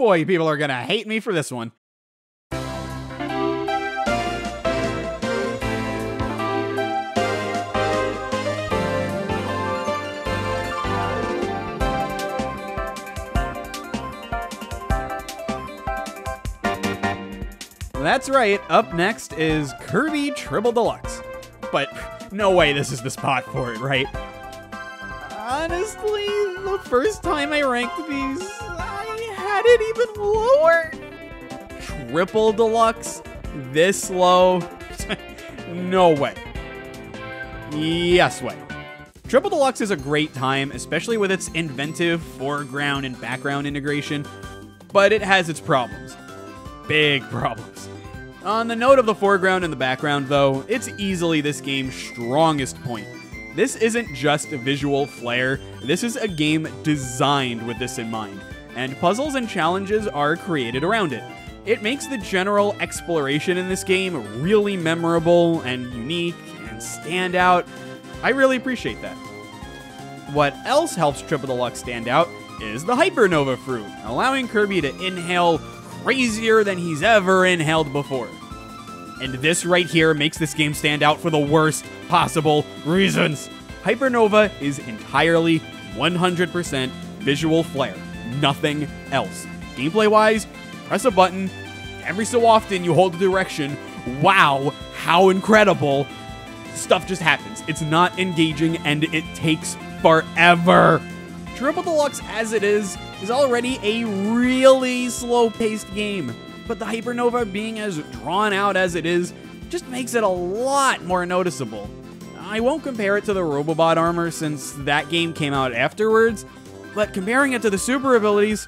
boy, people are gonna hate me for this one. That's right, up next is Kirby Triple Deluxe. But no way this is the spot for it, right? Honestly, the first time I ranked these, I had it even lower. Triple Deluxe? This low? No way. Yes way. Triple Deluxe is a great time, especially with its inventive foreground and background integration, but it has its problems. Big problems. On the note of the foreground and the background, though, it's easily this game's strongest point. This isn't just a visual flair, this is a game designed with this in mind, and puzzles and challenges are created around it. It makes the general exploration in this game really memorable and unique and stand out. I really appreciate that. What else helps Triple Deluxe stand out is the Hypernova fruit, allowing Kirby to inhale crazier than he's ever inhaled before. And this right here makes this game stand out for the worst possible reasons. Hypernova is entirely 100% visual flair, nothing else. Gameplay-wise, press a button, every so often you hold the direction, wow, how incredible, stuff just happens. It's not engaging and it takes forever. Triple Deluxe as it is already a really slow-paced game, but the Hypernova being as drawn out as it is just makes it a lot more noticeable. I won't compare it to the Robobot armor since that game came out afterwards, but comparing it to the super abilities,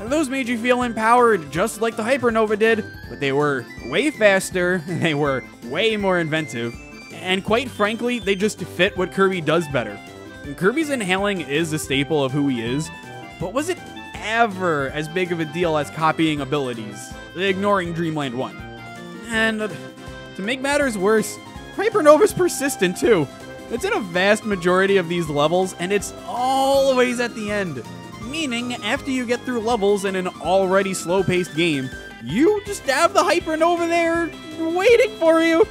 those made you feel empowered just like the Hypernova did, but they were way faster, they were way more inventive, and quite frankly, they just fit what Kirby does better. Kirby's inhaling is a staple of who he is, but was it ever as big of a deal as copying abilities, ignoring Dreamland 1? And to make matters worse, Hypernova's persistent too. It's in a vast majority of these levels, and it's always at the end. Meaning, after you get through levels in an already slow-paced game, you just have the Hypernova there waiting for you.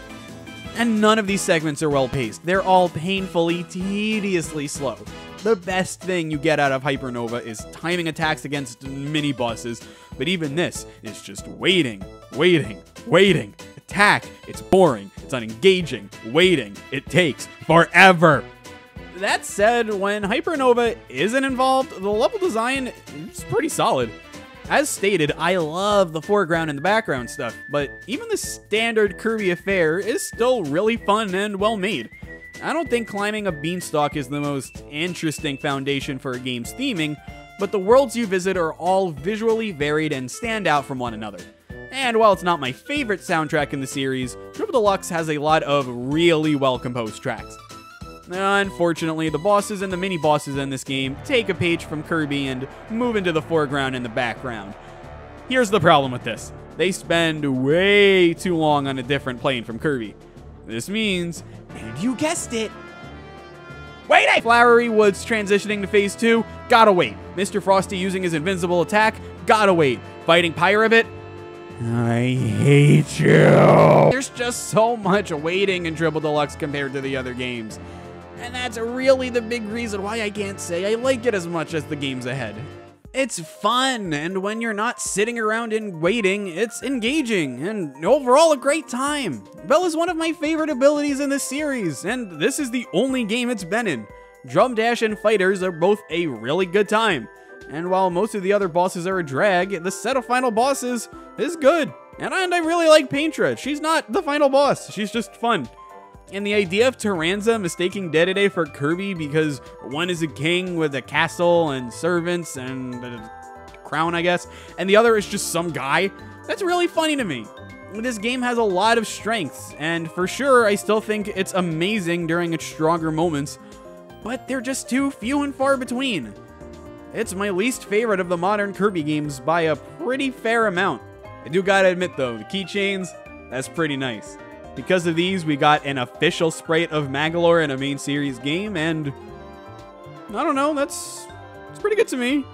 And none of these segments are well-paced. They're all painfully, tediously slow. The best thing you get out of Hypernova is timing attacks against mini-bosses, but even this is just waiting, waiting, waiting. Attack, it's boring, it's unengaging, waiting, it takes forever. That said, when Hypernova isn't involved, the level design is pretty solid. As stated, I love the foreground and the background stuff, but even the standard Kirby affair is still really fun and well made. I don't think climbing a beanstalk is the most interesting foundation for a game's theming, but the worlds you visit are all visually varied and stand out from one another. And while it's not my favorite soundtrack in the series, Triple Deluxe has a lot of really well-composed tracks. Unfortunately, the bosses and the mini-bosses in this game take a page from Kirby and move into the foreground and the background. Here's the problem with this. They spend way too long on a different plane from Kirby. This means, and you guessed it, waiting! Flowery Woods transitioning to Phase 2, gotta wait. Mr. Frosty using his invincible attack, gotta wait. Fighting Pyrabbit, I hate you. There's just so much waiting in Triple Deluxe compared to the other games. And that's really the big reason why I can't say I like it as much as the games ahead. It's fun, and when you're not sitting around and waiting, it's engaging, and overall a great time. Bell is one of my favorite abilities in this series, and this is the only game it's been in. Drum Dash and Fighters are both a really good time. And while most of the other bosses are a drag, the set of final bosses is good. And I really like Paintra. She's not the final boss, she's just fun. And the idea of Taranza mistaking Dedede for Kirby because one is a king with a castle and servants and a crown, I guess, and the other is just some guy, that's really funny to me. This game has a lot of strengths, and for sure, I still think it's amazing during its stronger moments, but they're just too few and far between. It's my least favorite of the modern Kirby games by a pretty fair amount. I do gotta admit though, the keychains, that's pretty nice. Because of these, we got an official sprite of Magolor in a main series game, and I don't know, that's pretty good to me.